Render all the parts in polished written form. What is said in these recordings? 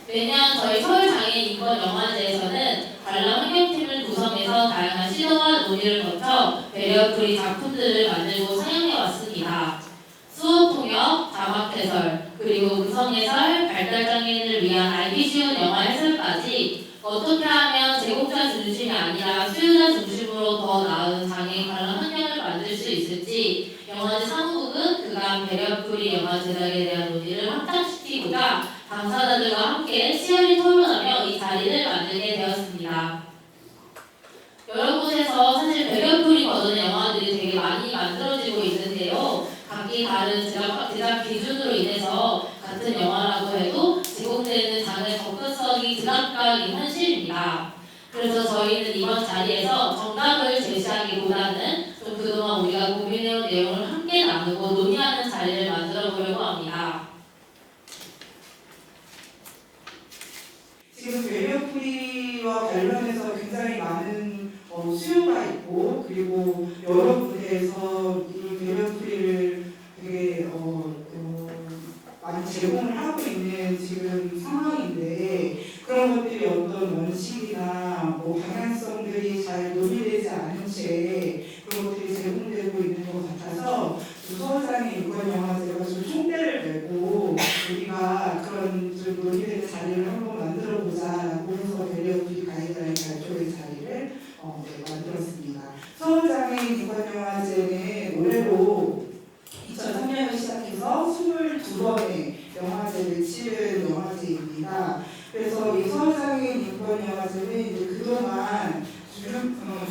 매년 저희 서울장애인인권영화제에서는 관람 환경팀을 구성해서 다양한 시도와 논의를 거쳐 배리어프리 작품들을 만들고 상영해 왔습니다. 수업 통역, 자막 해설, 그리고 음성 해설, 발달장애인을 위한 알기 쉬운 영화 해설까지 어떻게 하면 제공자 중심이 아니라 수요자 중심으로 더 나은 장애인 관람 환경을 만들 수 있을지 영화제 사무국은 그간 배리어프리 영화 제작에 대한 논의를 확장시키고자 당사자들과 함께 치열히 토론하며 이 자리를 만들게 되었습니다. 여러 곳에서 사실 배리어프리 버전의 영화들이 되게 많이 만들어지고 있는데요. 각기 다른 제작 기준으로 인해서 같은 영화라고 해도 제공되는 장르 접근성이 제각각인 현실입니다. 그래서 저희는 이번 자리에서 정답을 제시하기보다는 좀 그동안 우리가 고민해온 내용을 함께 나누고 논의하는 자리를 만들어 보려고 합니다. 지금 배리어프리와 관련해서 굉장히 많은 수요가 있고, 그리고 여러 무대에서 이 배리어프리를 되게 많이 제공을 하고 있는 지금 상황인데, 그런 것들이 어떤 원칙이나 방향성들이 잘 논의되지 않은 채 그런 것들이 제공되고 있는 것 같아서 서울장애인 인권영화제가 좀 총대를 메고 우리가 그런 좀 논의되는 자리를 한번 만들어보자라고 해서 배리어프리 가이드라인 발표의 자리를 만들었습니다. 서울장애인 인권영화제는 올해로 2003년을 시작해서 22번의 영화제를 치른 영화제입니다. 그래서 이 서울장애인 인권영화제는 이제 그동안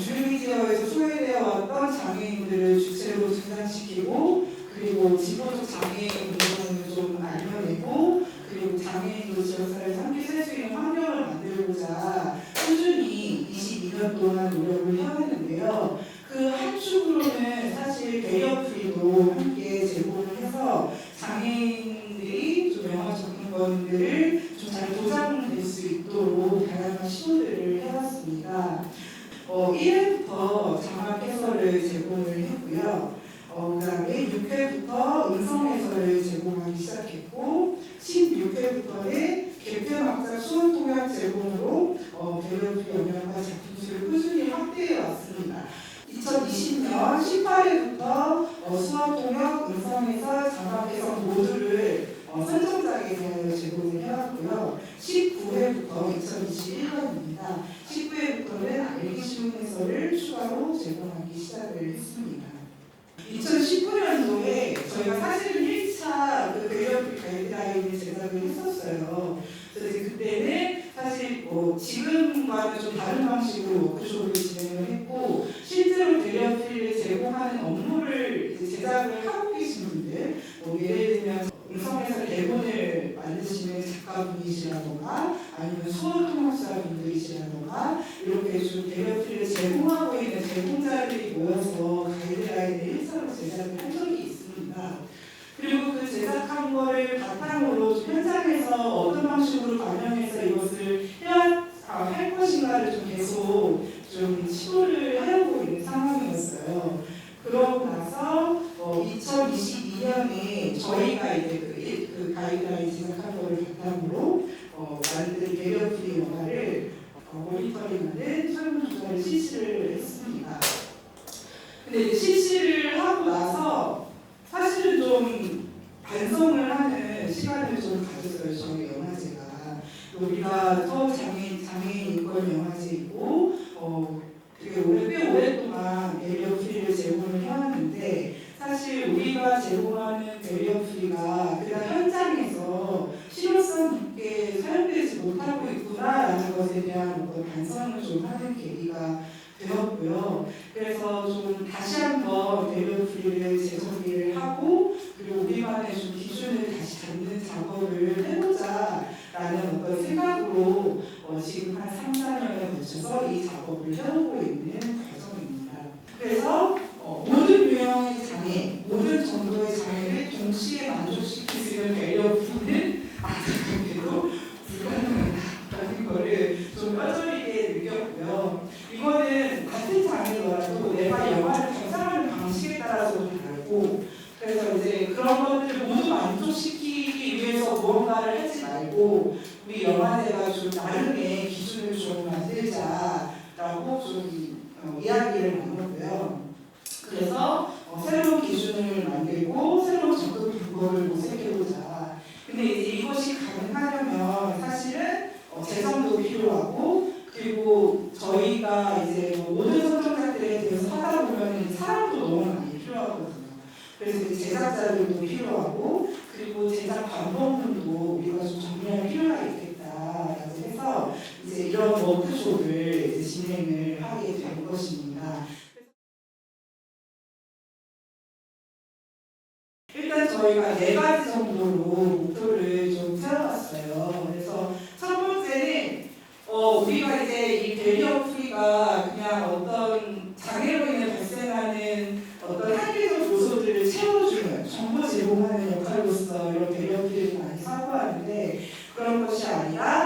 주류미디어에서 소외되어 왔던 장애인들을 주체로 등장시키고, 그리고 지도적 장애인 운동을 좀 알려내고, 그리고 장애인으로 지역사회에서 함께 살 수 있는 환경을 만들고자 꾸준히 22년 동안 노력을 해왔는데요. 그 한 축으로는 사실 배리어프리도 함께 제공을 해서 장애인들이 좀 영화 접근권들을 좀 잘 보장될 수 있도록 다양한 시도들을 해왔습니다. 1회부터 자막 해설을 제공을 했고요. 그 다음에 6회부터 음성 해설을 제공하기 시작했고, 16회부터는 개편학자 수원 통역 제공으로 배리어프리 영양과 작품 수를 꾸준히 확대해 왔습니다. 2020년 18회부터 수원 통역, 음성 해설, 자막 해설 모두를 선정작에 대하여 제공을 해왔고요. 19회부터 2021년입니다. 19회부터는 알기 쉬운 해설을 추가로 제공하기 시작을 했습니다. 2019년도에 저희가 사실은 1차 배리어프리 가이드라인을 제작을 했었어요. 그래서 이제 그때는 사실 지금과는 좀 다른 방식으로 워크숍을 진행을 했고, 실제로 배리어프리를 제공하는 업무를 이제 제작을 하고 계신 분들, 예를 들면 음성해설 대본을 만드시는 작가분이시라던가 아니면 수어 통역사분들이시라던가 이렇게 좀 배리어프리를 제공하고 있는 제공자들이 모여서 가이드라인을 1차로 제작을 한 적이 있습니다. 그리고 그 제작한 거를 바탕으로 현장에서 어떤 방식으로 반영해서 이것을 할 것인가를 좀 계속 좀 시도를 하려고 있는 상황이었어요. 그러고 나서 2022년에 저희가 이제 그 가이드라인 제작한 거를 바탕으로 만든 배리어프리 영화를 모니터링하는 설문조사를 실시를 했습니다. 근데 이제 실시를 하고 나서 사실은 좀 반성을 하는 시간을 좀 가졌어요. 저희 영화제가. 우리가 서울장애인 인권영화제이고 되게 꽤 오랫동안 배리어프리를 제공을 해왔는데, 사실 우리가 제공하는 배리어프리가 그냥 현장에서 실효성 있게 사용되지 못하고 있구나라는 것에 대한 어떤 반성을 좀 하는 계기가 되었고요. 그래서 좀 다시 한번 배리어프리를 재정비를 하고, 그리고 우리만의 좀 기준을 다시 잡는 작업을 해보자라는 어떤 생각으로 지금 한 3, 4년에 걸쳐서 이 작업을 해오고 있는 과정입니다. 그래서 모든 유형의 장애, 모든 정도의 장애를 동시에 만족시킬 수 있는 배리어프리는 아직까지도 불가능하다는 거를 좀 뼈저리게 느꼈고요. 이거는 같은 장애더라도 내가 영화를 감상하는 방식에 따라서 좀 다르고, 그래서 이제 그런 것들을 모두 만족시키기 위해서 무언가를 하지 말고 우리 영화제가 좀 나름의 기준을 좀 만들자라고 좀 이야기를 나눴고요. 그래서 새로운 기준을 만들고 새로운 접근 방법을 모색해보자. 근데 이제 이것이 가능하려면 사실은 재정도 필요하고, 그리고 저희가 이제 모든 선정작들에 대해서 하다 보면 사람도 너무 많이 필요하거든요. 그래서 이제 제작자들도 필요하고, 그리고 제작 방법론도 우리가 좀 정리할 필요가 있겠다라고 해서 이제 이런 워크숍을 이제 진행을 하게 된 것입니다. 일단 저희가 4가지 정도로 목표를 좀 세워봤어요. 그래서 첫 번째는 우리가 이제 이 베리어 프리가 그냥 어떤 장애로 인해 발생하는 어떤 한계적 요소들을 채워주는 정보 제공하는 역할로서 이런 베리어 프리를 많이 사고하는데, 그런 것이 아니라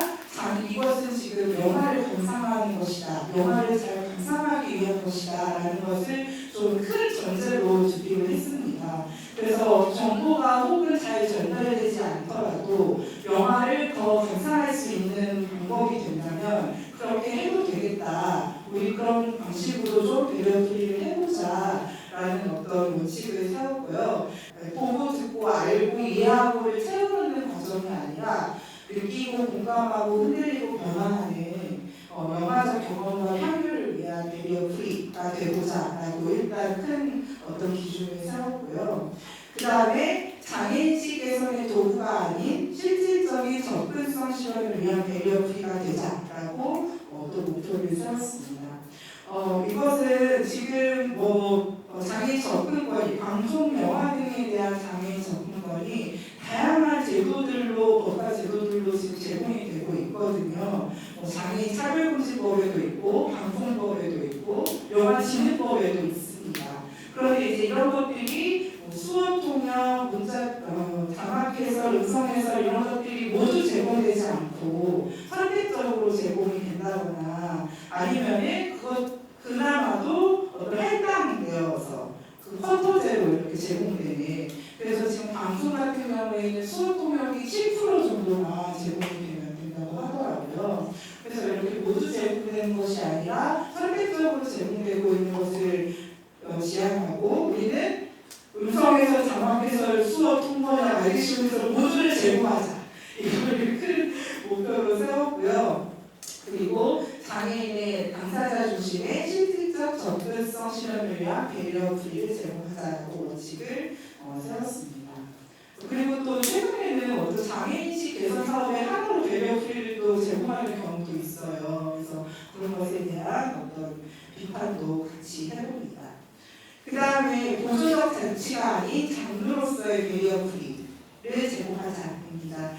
이것은 지금 영화를 감상하는 것이다, 영화를 잘 감상하기 위한 것이다 라는 것을 좀 큰 전제로 준비를 했습니다. 그래서 정보가 혹은 잘 전달되지 않더라도 영화를 더 감상할 수 있는 방법이 된다면 그렇게 해도 되겠다, 우리 그런 방식으로 좀 배려 프리를 해보자 라는 어떤 원칙을 세웠고요. 보고 듣고 알고 이해하고를 채워넣는 과정이 아니라 느끼고 공감하고 흔들리고 변화하는 영화적 경험과 향유를 위한 베리어 프리가 되고자 라고 일단 큰 어떤 기준을 세웠고요. 그 다음에 장애인식 개선의 도구가 아닌 실질적인 접근성 실현을 위한 베리어 프리가 되자라고 또 목표를 세웠습니다. 이것은 지금 장애인 접근권이, 방송 영화 등에 대한 장애인 접근권이 다양한 제도들로, 법과 제도들로 지금 제공이 되고 있거든요. 장애인 차별금지법에도 있고, 방송법에도 있고, 영화진흥법에도 있습니다. 그런데 이제 이런 것들이 수어 통역, 문자, 자막 해설, 음성 해설 이런 것들이 모두 제공되지 않고 선택적으로 제공이 된다거나, 아니면은 그나마도 할당되어서 쿼터제로 이렇게 제공되는, 그래서 지금 방송 같은 경우에는 수어 통역이 7% 정도만 제공이 된다고 하더라고요. 그래서 이렇게 모두 제공되는 것이 아니라 선택적으로 제공되고 있는 것을 지향하고, 우리는 음성에서 자막해서 수어 통번역 알기 쉬운 것을 모두를 제공하자, 이거를 큰 목표로 세웠고요. 그리고 장애인의 당사자 중심의 실질적 접근성 실현을 위한 배려 프리를 제공하자고 원칙을 세웠습니다. 그리고 또 최근에는 어떤 장애인식 개선 사업의 하나로 배려 프리를 또 제공하는 경우도 있어요. 그래서 그런 것에 대한 어떤 비판도 같이 해봅니다. 그 다음에 보조적 장치가 아닌 장르로서의 배려 프리를 제공하자입니다.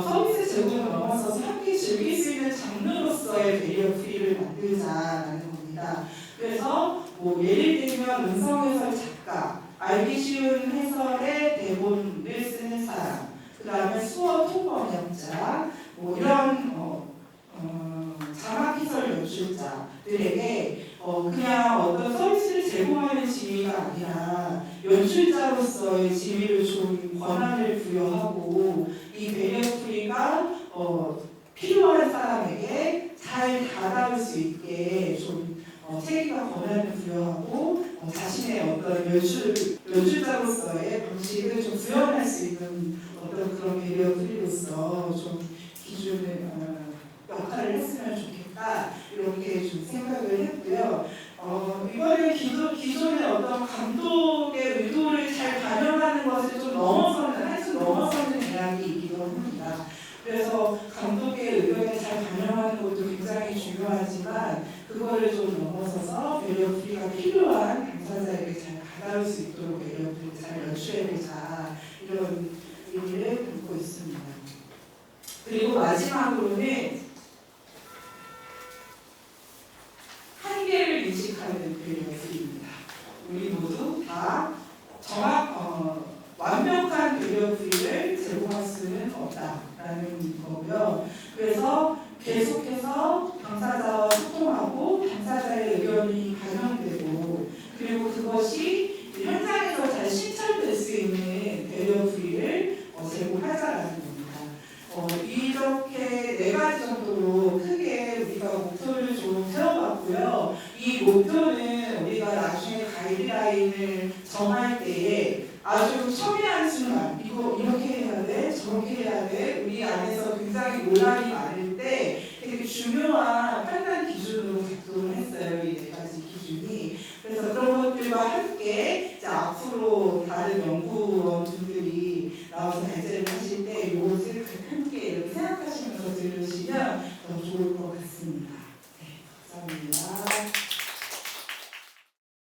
서비스 제공을 넘어서서 함께 즐길 수 있는 장르로서의 배리어 프리를 만들자라는 겁니다. 그래서 예를 들면 음성 해설 작가, 알기 쉬운 해설의 대본을 쓰는 사람, 그 다음에 수어 통번역자, 이런 자막 해설 연출자들에게 그냥 어떤 서비스를 제공하는 지위가 아니라 연출자로서의 지위를 좀 권한을 부여하고, 이 배려 프리가 필요한 사람에게 잘 다가올 수 있게 좀 책임과 권한을 부여하고, 자신의 어떤 연출자로서의 방식을 좀 구현할 수 있는 어떤 그런 배려 프리로서 좀 기준을 역할을 했으면 좋겠다, 이렇게 좀 생각을 했고요. 이거는 기존의 어떤 감독의 의도를 잘 반영하는 것을 좀 넘어서는 이야기이기도 합니다. 그래서 감독의 의견을 잘 반영하는 것도 굉장히 중요하지만, 그거를 좀 넘어서서 배려 프리가 필요한 당사자에게 잘 다가올 수 있도록 배려 프리를 잘 연출해보자, 이런 의미를 담고 있습니다. 그리고 마지막으로는 한계를 인식하는 배려 프리입니다. 우리 모두 다 완벽한 배려 프리를 제공할 수는 없다라는 거고요. 그래서 계속해서 당사자와 소통하고 당사자의 의견이 반영되고, 그리고 그것이 현장에서 잘 실천될 수 있는 배려 프리를 제공하자라는 겁니다. 이렇게 이거는 우리가 나중에 가이드라인을 정할 때에 아주 첨예한 순간 이거 이렇게 해야 돼, 저렇게 해야 돼. 우리 안에서 굉장히 논란이 많을 때 되게 중요한 판단 기준으로 작동을 했어요. 이 네 가지 기준이.